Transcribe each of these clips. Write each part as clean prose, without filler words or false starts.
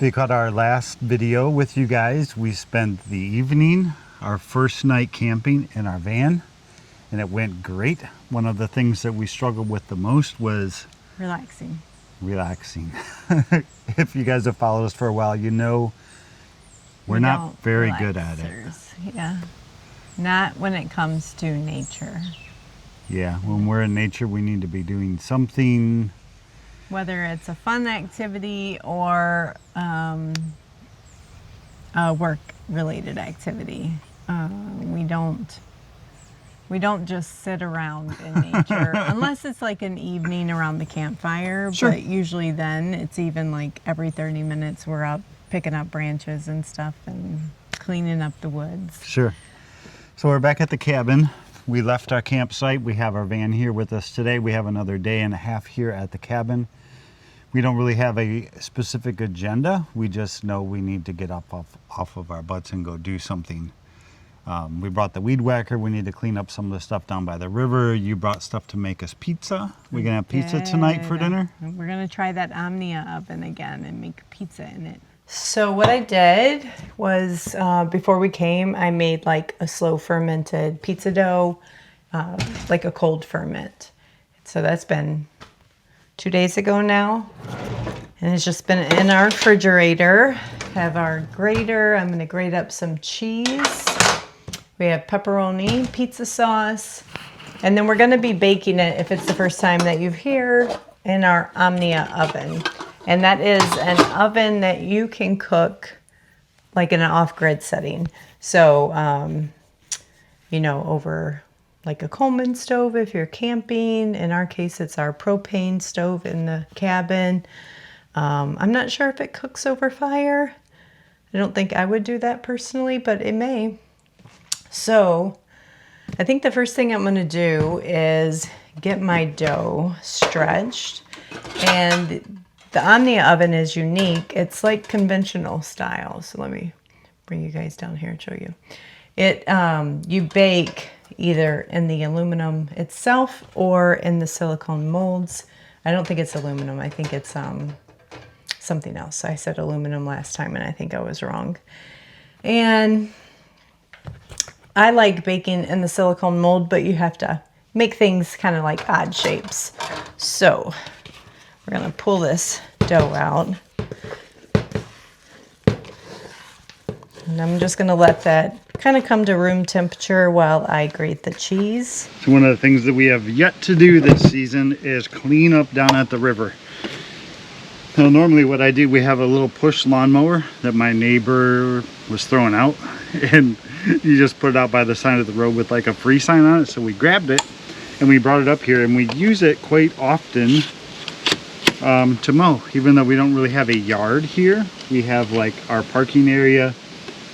They caught our last video with you guys. We spent the evening, our first night camping in our van, and it went great. One of the things that we struggled with the most was relaxing. If you guys have followed us for a while, you know we're not very good at it. Yeah. Not when it comes to nature. Yeah, when we're in nature, we need to be doing something. Whether it's a fun activity or a work-related activity. We don't just sit around in nature unless it's like an evening around the campfire. Sure. But usually then it's even like every 30 minutes we're up picking up branches and stuff and cleaning up the woods. Sure. So we're back at the cabin. We left our campsite. We have our van here with us today. We have another day and a half here at the cabin. We don't really have a specific agenda. We just know we need to get up off of our butts and go do something. We brought the weed whacker. We need to clean up some of the stuff down by the river. You brought stuff to make us pizza. We're gonna have pizza tonight for dinner. We're gonna try that Omnia oven again and make pizza in it. So what I did was, before we came, I made like a slow fermented pizza dough, like a cold ferment. So that's been 2 days ago now. And it's just been in our refrigerator. Have our grater. I'm gonna grate up some cheese. We have pepperoni, pizza sauce. And then we're gonna be baking it, if it's the first time that you've here, in our Omnia oven. And that is an oven that you can cook like in an off-grid setting. So, you know, over like a Coleman stove if you're camping. In our case, it's our propane stove in the cabin. I'm not sure if it cooks over fire. I don't think I would do that personally, but it may. So I think the first thing I'm gonna do is get my dough stretched. And the Omnia oven is unique. It's like conventional style. So let me bring you guys down here and show you. It you bake either in the aluminum itself or in the silicone molds. I don't think it's aluminum. I think it's something else. I said aluminum last time and I think I was wrong. And I like baking in the silicone mold, but you have to make things kind of like odd shapes. So we're gonna pull this dough out. And I'm just gonna let that kind of come to room temperature while I grate the cheese. So one of the things that we have yet to do this season is clean up down at the river. Now normally what I do, we have a little push lawnmower that my neighbor was throwing out. And you just put it out by the side of the road with like a free sign on it. So we grabbed it and we brought it up here and we use it quite often to mow. Even though we don't really have a yard here, we have like our parking area,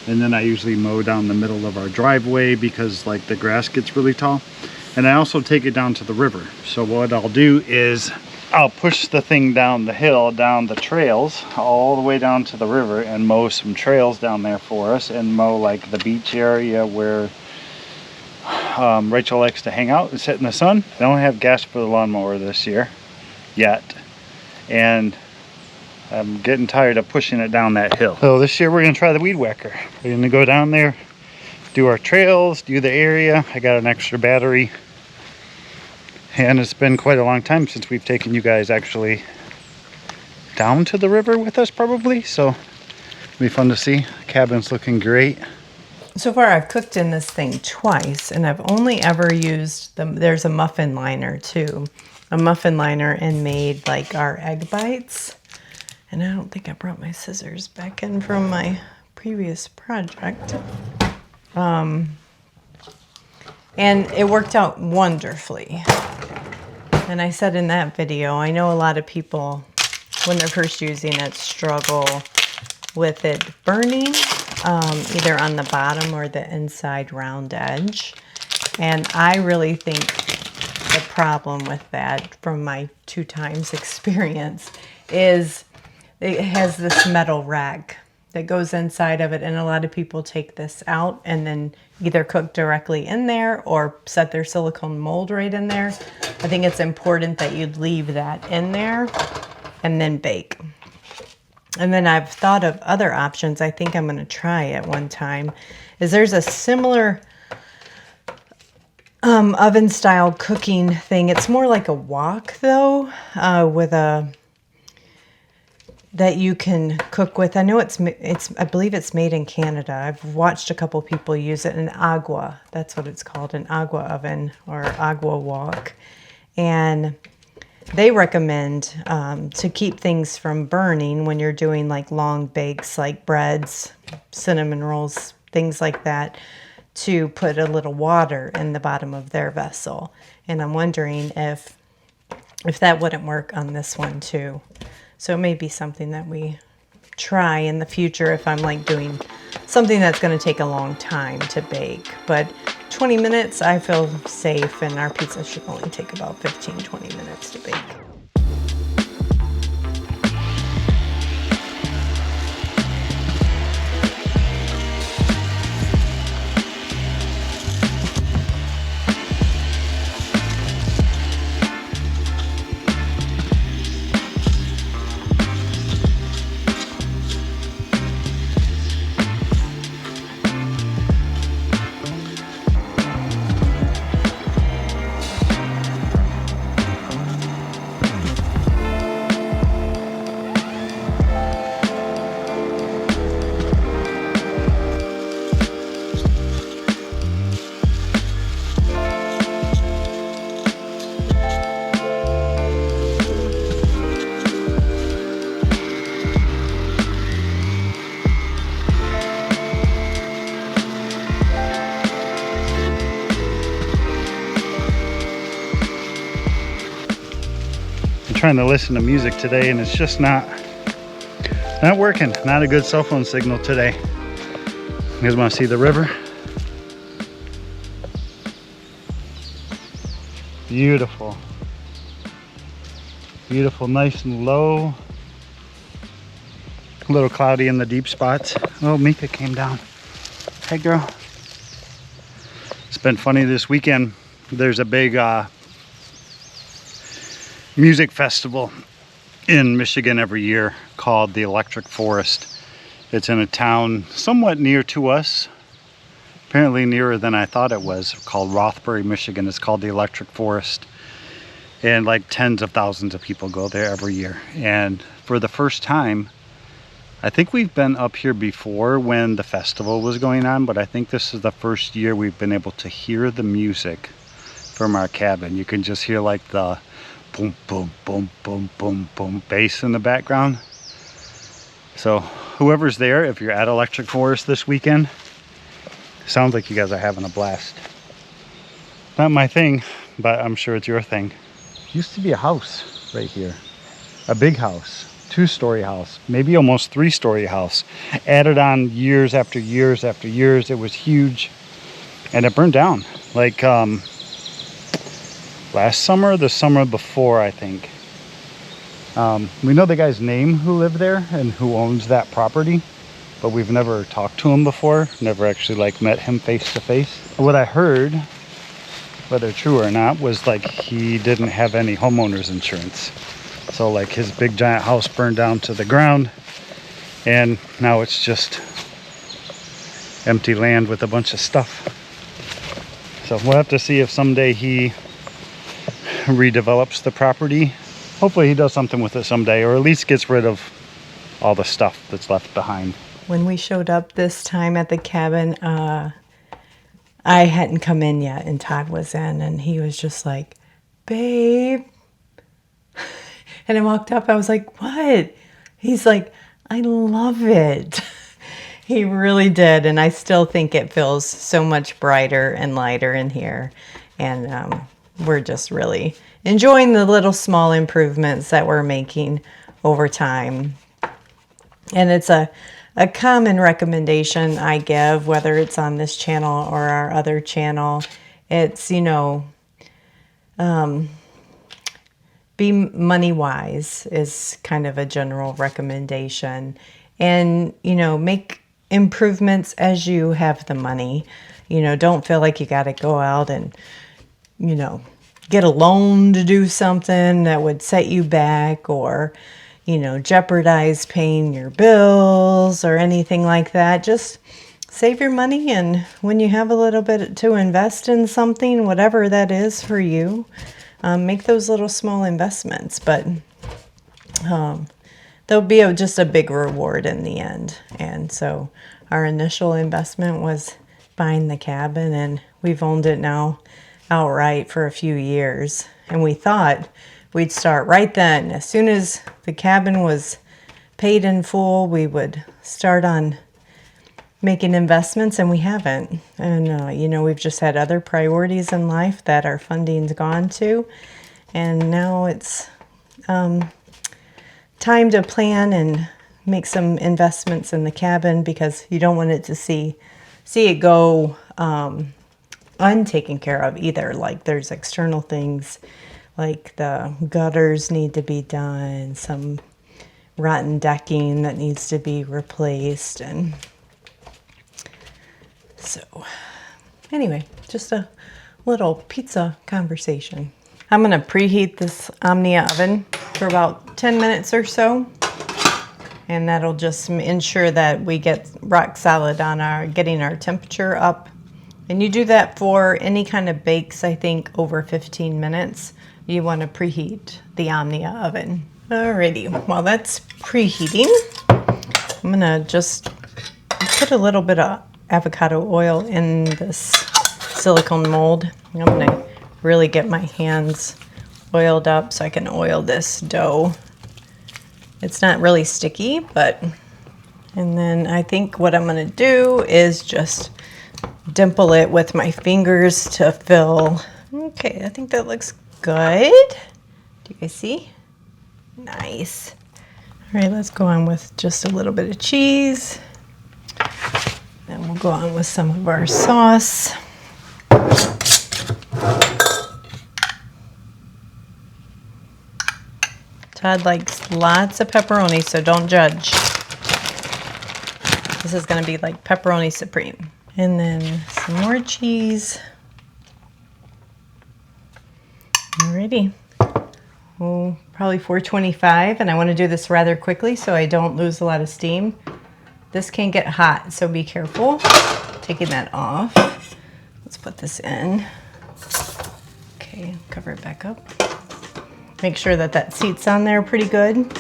and then I usually mow down the middle of our driveway because like the grass gets really tall. And I also take it down to the river. So what I'll do is I'll push the thing down the hill, down the trails, all the way down to the river and mow some trails down there for us, and mow like the beach area where Rachel likes to hang out and sit in the sun. I don't have gas for the lawnmower this year yet, and I'm getting tired of pushing it down that hill. So this year we're gonna try the weed whacker. We're gonna go down there, do our trails, do the area. I got an extra battery. And it's been quite a long time since we've taken you guys actually down to the river with us probably. So it'll be fun to see. The cabin's looking great. So far I've cooked in this thing twice and I've only ever used there's a muffin liner too. A muffin liner, and made like our egg bites. And I don't think I brought my scissors back in from my previous project. And it worked out wonderfully. And I said in that video, I know a lot of people, when they're first using it, struggle with it burning, either on the bottom or the inside round edge. And I really think the problem with that, from my 2 times experience, is it has this metal rack that goes inside of it, and a lot of people take this out and then either cook directly in there or set their silicone mold right in there. I think it's important that you leave that in there and then bake. And then I've thought of other options. I think I'm going to try at one time. There's a similar oven style cooking thing. It's more like a wok though, with a that you can cook with. I know I believe it's made in Canada. I've watched a couple people use it. An agua, that's what it's called, an agua oven or agua wok. And they recommend to keep things from burning when you're doing like long bakes like breads, cinnamon rolls, things like that, to put a little water in the bottom of their vessel. And I'm wondering if that wouldn't work on this one too. So it may be something that we try in the future if I'm like doing something that's going to take a long time to bake. But 20 minutes, I feel safe, and our pizza should only take about 15-20 minutes to bake. Trying to listen to music today, and it's just not working. Not a good cell phone signal today. You guys want to see the river? Beautiful, beautiful, nice and low, a little cloudy in the deep spots. Oh, Mika came down. Hey girl. It's been funny this weekend. There's a big music festival in Michigan every year called the Electric Forest. It's in a town somewhat near to us, apparently nearer than I thought it was, called Rothbury, Michigan. It's called the Electric Forest, and like tens of thousands of people go there every year. And for the first time, I think we've been up here before when the festival was going on, but I think this is the first year we've been able to hear the music from our cabin. You can just hear like the boom, boom, boom, boom, boom, boom bass in the background. So whoever's there, if you're at Electric Forest this weekend, sounds like you guys are having a blast. Not my thing, but I'm sure it's your thing. Used to be a house right here, a big house, 2-story house, maybe almost 3-story house, added on years after years after years. It was huge, and it burned down like last summer or the summer before, I think. We know the guy's name who lived there and who owns that property, but we've never talked to him before, never actually like met him face to face. What I heard, whether true or not, was like he didn't have any homeowner's insurance. So like his big giant house burned down to the ground, and now it's just empty land with a bunch of stuff. So we'll have to see if someday he redevelops the property. Hopefully he does something with it someday, or at least gets rid of all the stuff that's left behind. When we showed up this time at the cabin, I hadn't come in yet, and Todd was in, and he was just like, babe. And I walked up, I was like, what? He's like, I love it. He really did, and I still think it feels so much brighter and lighter in here. And we're just really enjoying the little small improvements that we're making over time. And it's a common recommendation I give, whether it's on this channel or our other channel. It's, be money wise is kind of a general recommendation. And, make improvements as you have the money. Don't feel like you got to go out and, get a loan to do something that would set you back, or, jeopardize paying your bills or anything like that. Just save your money, and when you have a little bit to invest in something, whatever that is for you, make those little small investments. But there'll be just a big reward in the end. And so our initial investment was buying the cabin, and we've owned it now outright for a few years. And we thought we'd start right then. As soon as the cabin was paid in full, we would start on making investments, and we haven't. And, we've just had other priorities in life that our funding's gone to. And now it's time to plan and make some investments in the cabin, because you don't want it to see it go untaken care of either. Like there's external things like the gutters need to be done, some rotten decking that needs to be replaced. And so anyway, just a little pizza conversation. I'm going to preheat this Omnia oven for about 10 minutes or so. And that'll just ensure that we get rock solid on getting our temperature up. And you do that for any kind of bakes, I think, over 15 minutes. You want to preheat the Omnia oven. Alrighty, while that's preheating, I'm gonna just put a little bit of avocado oil in this silicone mold. I'm gonna really get my hands oiled up so I can oil this dough. It's not really sticky, and then I think what I'm gonna do is just dimple it with my fingers to fill. Okay, I think that looks good. Do you guys see? Nice. All right, let's go on with just a little bit of cheese. Then we'll go on with some of our sauce. Todd likes lots of pepperoni, so don't judge. This is gonna be like pepperoni supreme. And then some more cheese. Alrighty. Oh, probably 425, and I want to do this rather quickly so I don't lose a lot of steam. This can get hot, so be careful. Taking that off. Let's put this in. Okay, cover it back up. Make sure that seats on there pretty good.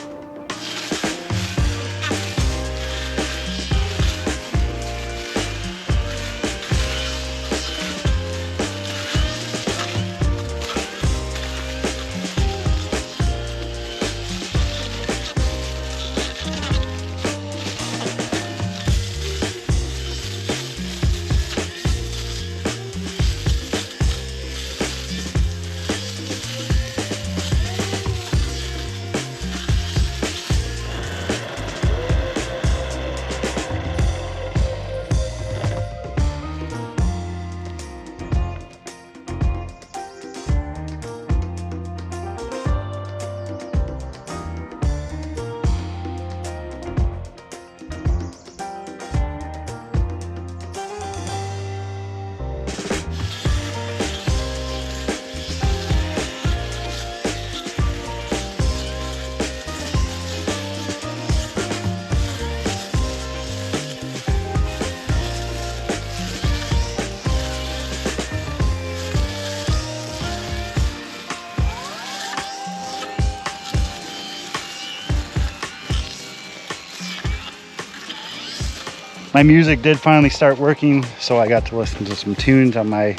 My music did finally start working, so I got to listen to some tunes on my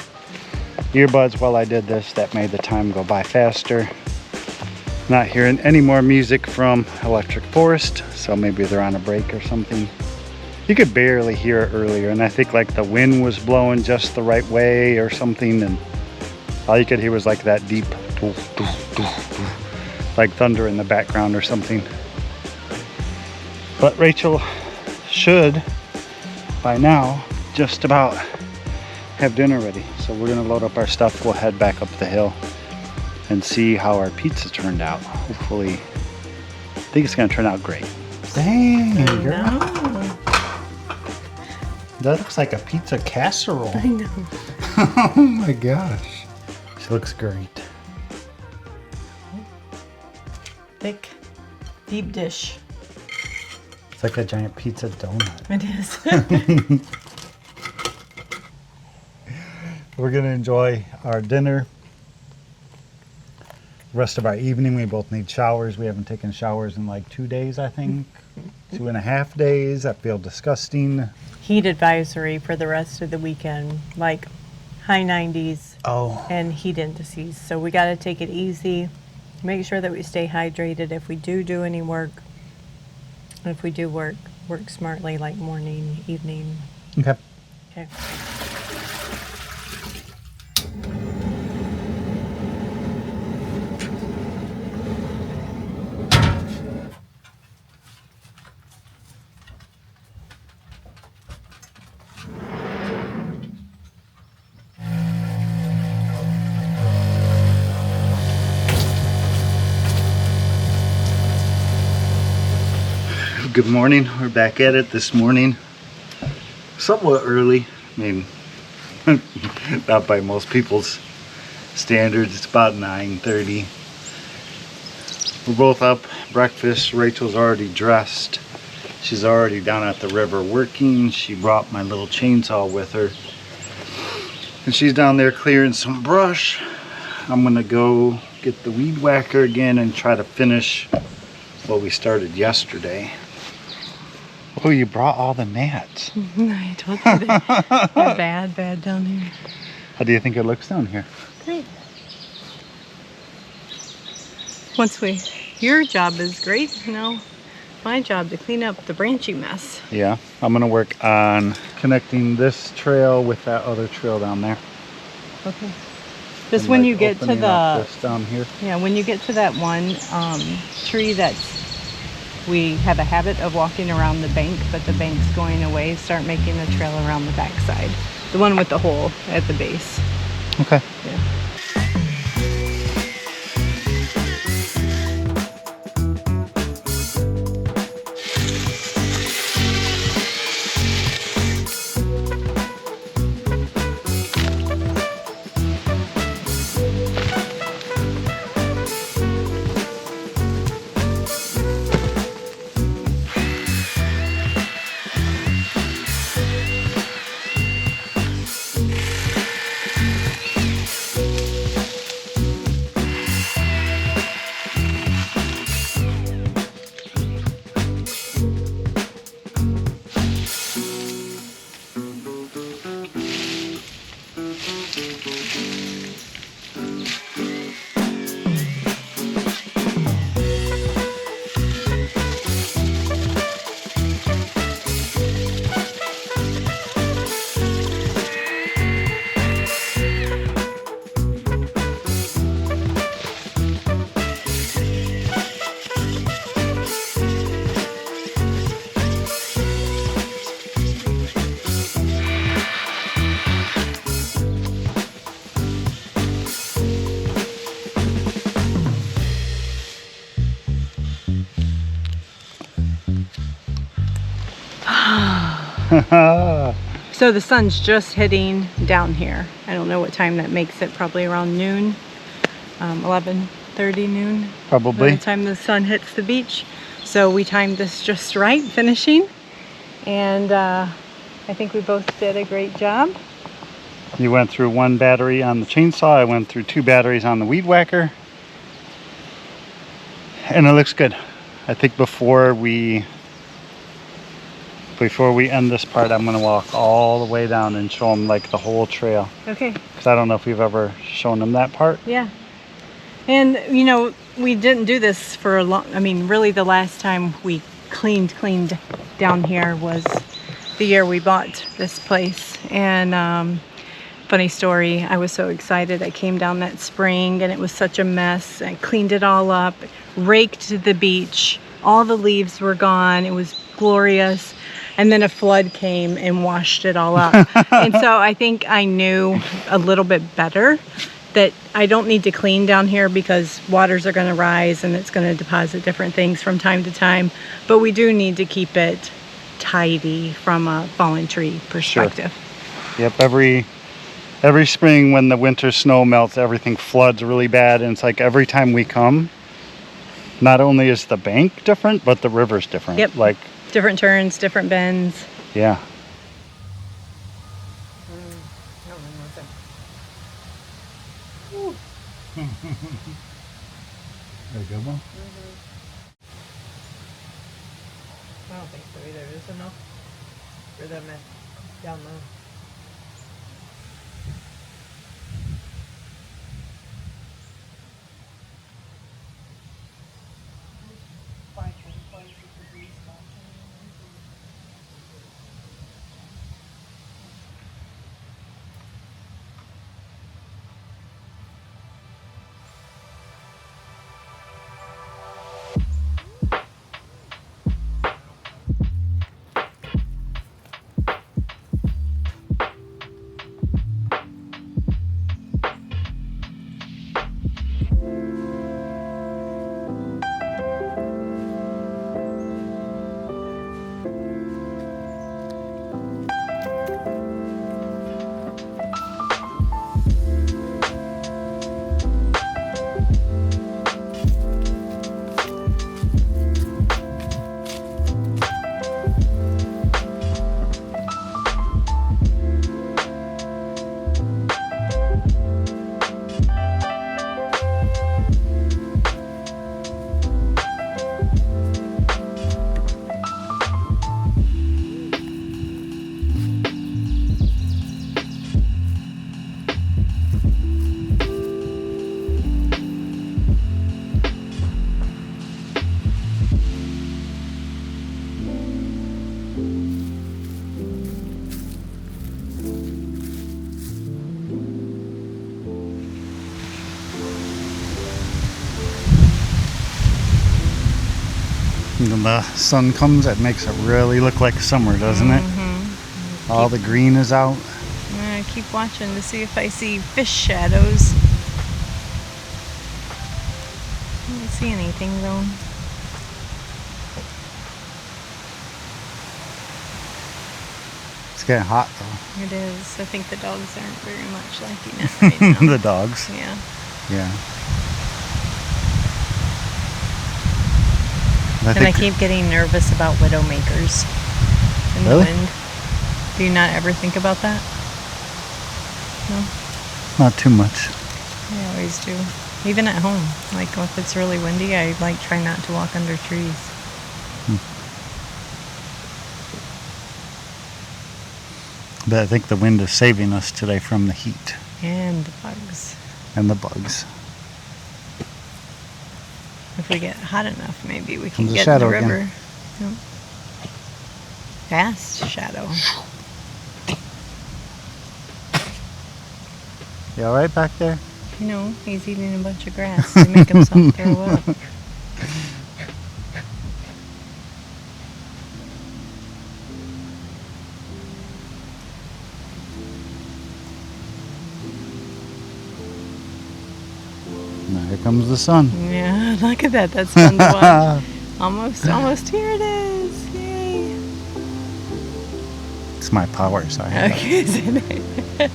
earbuds while I did this. That made the time go by faster. Not hearing any more music from Electric Forest, so maybe they're on a break or something. You could barely hear it earlier, and I think like the wind was blowing just the right way or something, and all you could hear was like that deep doof, doof, doof, doof, like thunder in the background or something. But Rachel should by now just about have dinner ready, so we're gonna load up our stuff. We'll head back up the hill and see how our pizza turned out. Hopefully, I think it's gonna turn out great. Dang, girl. That looks like a pizza casserole. I know. Oh my gosh. She looks great. Thick. Deep dish. It's like a giant pizza donut. It is. We're gonna enjoy our dinner. The rest of our evening, we both need showers. We haven't taken showers in like 2 days, I think. 2.5 days. I feel disgusting. Heat advisory for the rest of the weekend, like high 90s Oh, and heat indices. So we got to take it easy. Make sure that we stay hydrated if we do any work. If we do work smartly, like morning, evening. okay. Okay. Good morning. We're back at it this morning. Somewhat early. I mean, not by most people's standards. It's about 9:30. We're both up. Breakfast. Rachel's already dressed. She's already down at the river working. She brought my little chainsaw with her. And she's down there clearing some brush. I'm gonna go get the weed whacker again and try to finish what we started yesterday. Oh, you brought all the gnats. I told you they're bad down here. How do you think it looks down here? Great. Your job is great, my job to clean up the branching mess. Yeah, I'm gonna work on connecting this trail with that other trail down there. Okay. Just And, when like, you get to opening up the, this down here. when you get to that one tree we have a habit of walking around the bank, but the bank's going away, start making the trail around the backside. The one with the hole at the base. Okay. Yeah. So the sun's just hitting down here. I don't know what time that makes it, probably around noon, 11:30 noon. Probably. By the time the sun hits the beach. So we timed this just right, finishing. And I think we both did a great job. You went through 1 battery on the chainsaw. I went through 2 batteries on the weed whacker. And it looks good. I think before we end this part, I'm gonna walk all the way down and show them like the whole trail. Okay. Because I don't know if we've ever shown them that part. Yeah. And we didn't do this for a long, really the last time we cleaned down here was the year we bought this place. And funny story, I was so excited. I came down that spring and it was such a mess. I cleaned it all up, raked the beach. All the leaves were gone. It was glorious. And then a flood came and washed it all up. And so I think I knew a little bit better that I don't need to clean down here because waters are going to rise and it's going to deposit different things from time to time. But we do need to keep it tidy from a fallen tree perspective. Sure. Yep, every spring when the winter snow melts, everything floods really bad. And it's like every time we come, Not only is the bank different, but the river's different. Yep. Like, Different turns, different bends. yeah. A good one? I don't think so either. Is enough for them down low. When the sun comes, it makes it really look like summer, doesn't it? All the green is out. I'm gonna keep watching to see if I see fish shadows. I don't see anything though. It's getting hot though. It is. I think the dogs aren't very much liking it right now. The dogs. Yeah. Yeah. And I keep getting nervous about widowmakers in Really? the wind. Do you not ever think about that? No? not too much. I always do. Even at home. Like if it's really windy, I like try not to walk under trees. But I think the wind is saving us today from the heat And the bugs. and the bugs. If we get hot enough, maybe we can Comes the get in shadow the again. river. Yep. Fast shadow. You all right back there? You know, he's eating a bunch of grass to make himself throw up. Now here comes the sun. Yeah, look at that. That's fun to watch. Almost here it is. Yay. It's my power side. Okay, isn't it?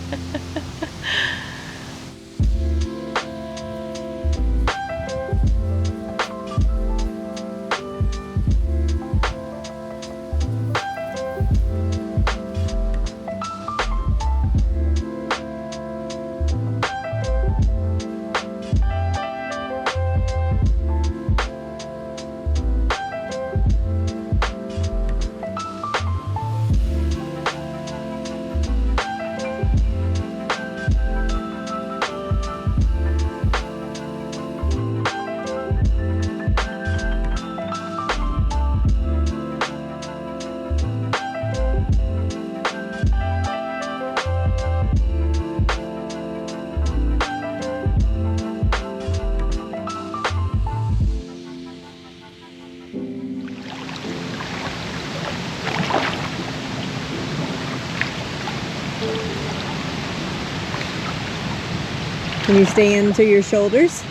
Can you stay in to your shoulders?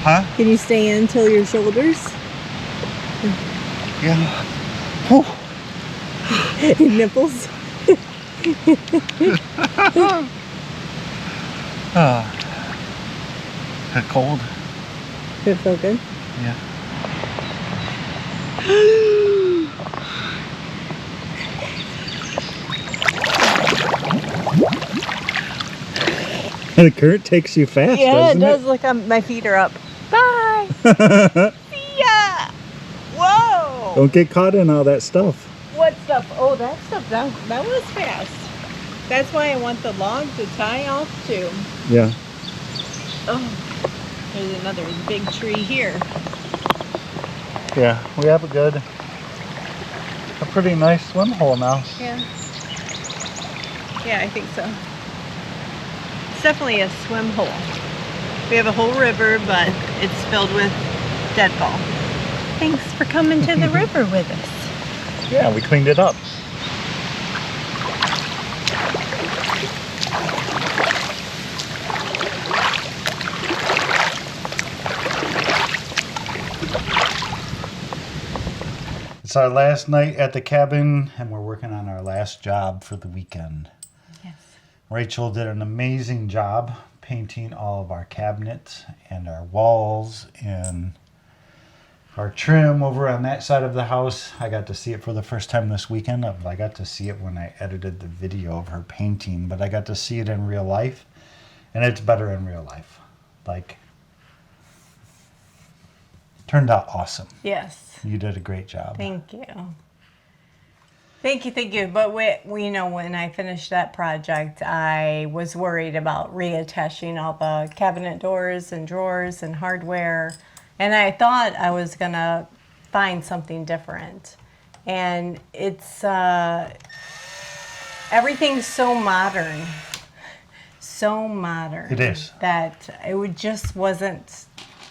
Huh? Can you stay in till your shoulders? Yeah. Oh. Nipples? Cold. Did it feel good? Yeah. The current takes you fast, Yeah, it doesn't does. Look, my feet are up. Bye. See ya. Whoa. Don't get caught in all that stuff. What stuff? Oh, that stuff. That was fast. That's why I want the log to tie off too. Yeah. Oh, there's another big tree here. Yeah, we have a pretty nice swim hole now. Yeah. Yeah, I think so. It's definitely a swim hole. We have a whole river, but it's filled with deadfall. Thanks for coming to the river with us. Yeah, we cleaned it up. It's our last night at the cabin, and we're working on our last job for the weekend. Yes. Rachel did an amazing job painting all of our cabinets and our walls and our trim over on that side of the house. I got to see it for the first time this weekend. I got to see it when I edited the video of her painting, but I got to see it in real life, and it's better in real life. Like, turned out awesome. Yes. You did a great job. Thank you. Thank you. But we know when I finished that project, I was worried about reattaching all the cabinet doors and drawers and hardware. And I thought I was going to find something different. And it's, everything's so modern. So modern. It is. That just wasn't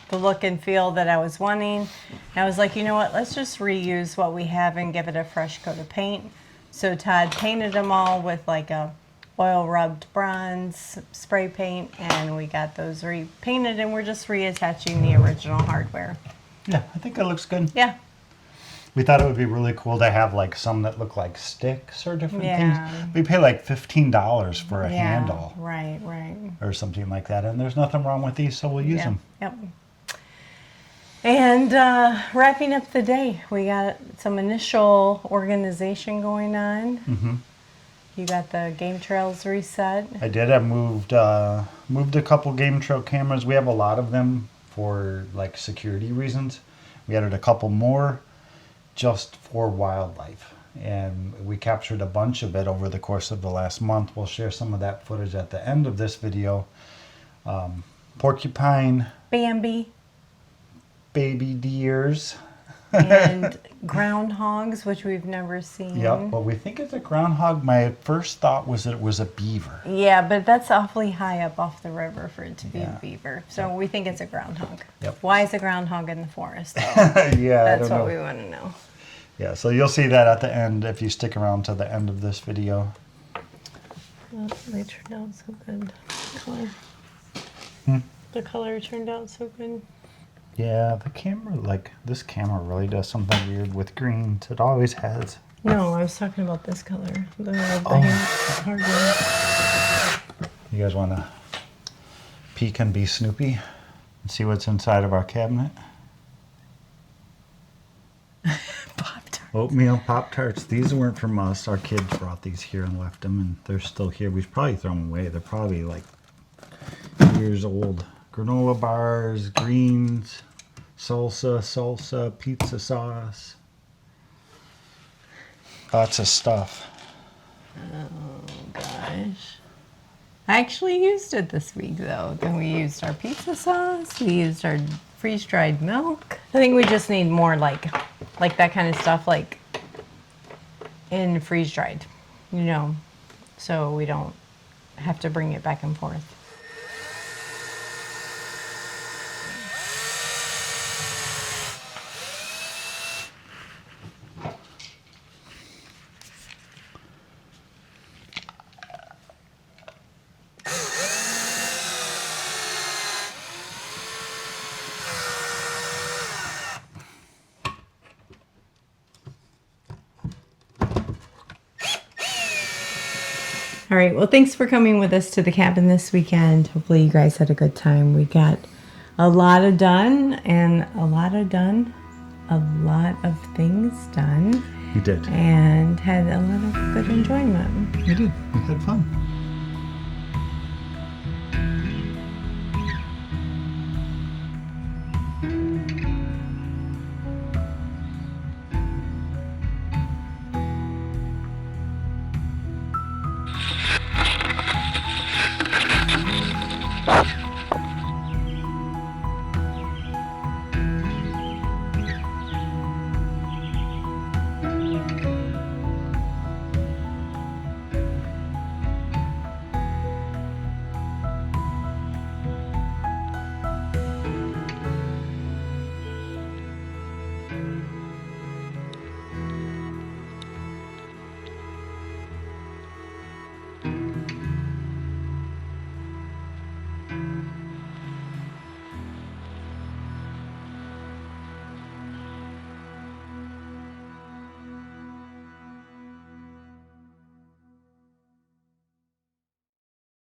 the look and feel that I was wanting. And I was like, you know what, let's just reuse what we have and give it a fresh coat of paint. So Todd painted them all with like a oil rubbed bronze spray paint, and we got those repainted, and we're just reattaching the original hardware. Yeah, I think it looks good. Yeah. We thought it would be really cool to have like some that look like sticks or different things. We pay like $15 for a handle. Right. Or something like that, and there's nothing wrong with these, so we'll use them. Yep. And wrapping up the day, we got some initial organization going on. Mm-hmm. You got the game trails reset. I did. I moved a couple game trail cameras. We have a lot of them for like security reasons. We added a couple more just for wildlife, and we captured a bunch of it over the course of the last month. We'll share some of that footage at the end of this video. Porcupine, Bambi. baby deers, and groundhogs, which we've never seen. Yep, well, we think it's a groundhog. My first thought was that it was a beaver. Yeah, but that's awfully high up off the river for it to be a beaver. So we think it's a groundhog. Yep. Why is a groundhog in the forest, though? Yeah, That's I don't what know. we want to know. Yeah, so you'll see that at the end if you stick around to the end of this video. Oh, they turned out so good. Color. The color turned out so good. Yeah, the camera, like, this camera really does something weird with greens. It always has. No, I was talking about this color. The hardwood. You guys want to peek and be Snoopy and see what's inside of our cabinet? Pop-Tart. Oatmeal Pop-Tarts. These weren't from us. Our kids brought these here and left them, and they're still here. We should probably throw them away. They're probably like years old. Granola bars, greens, salsa, pizza sauce. Lots of stuff. Oh, gosh. I actually used it this week, though. Then we used our pizza sauce. We used our freeze-dried milk. I think we just need more, like that kind of stuff, like, in freeze-dried, you know, so we don't have to bring it back and forth. All right, well, thanks for coming with us to the cabin this weekend. Hopefully you guys had a good time. We got a lot of done and a lot of done a lot of things done We did. and had a lot of good enjoyment. We did. We had fun.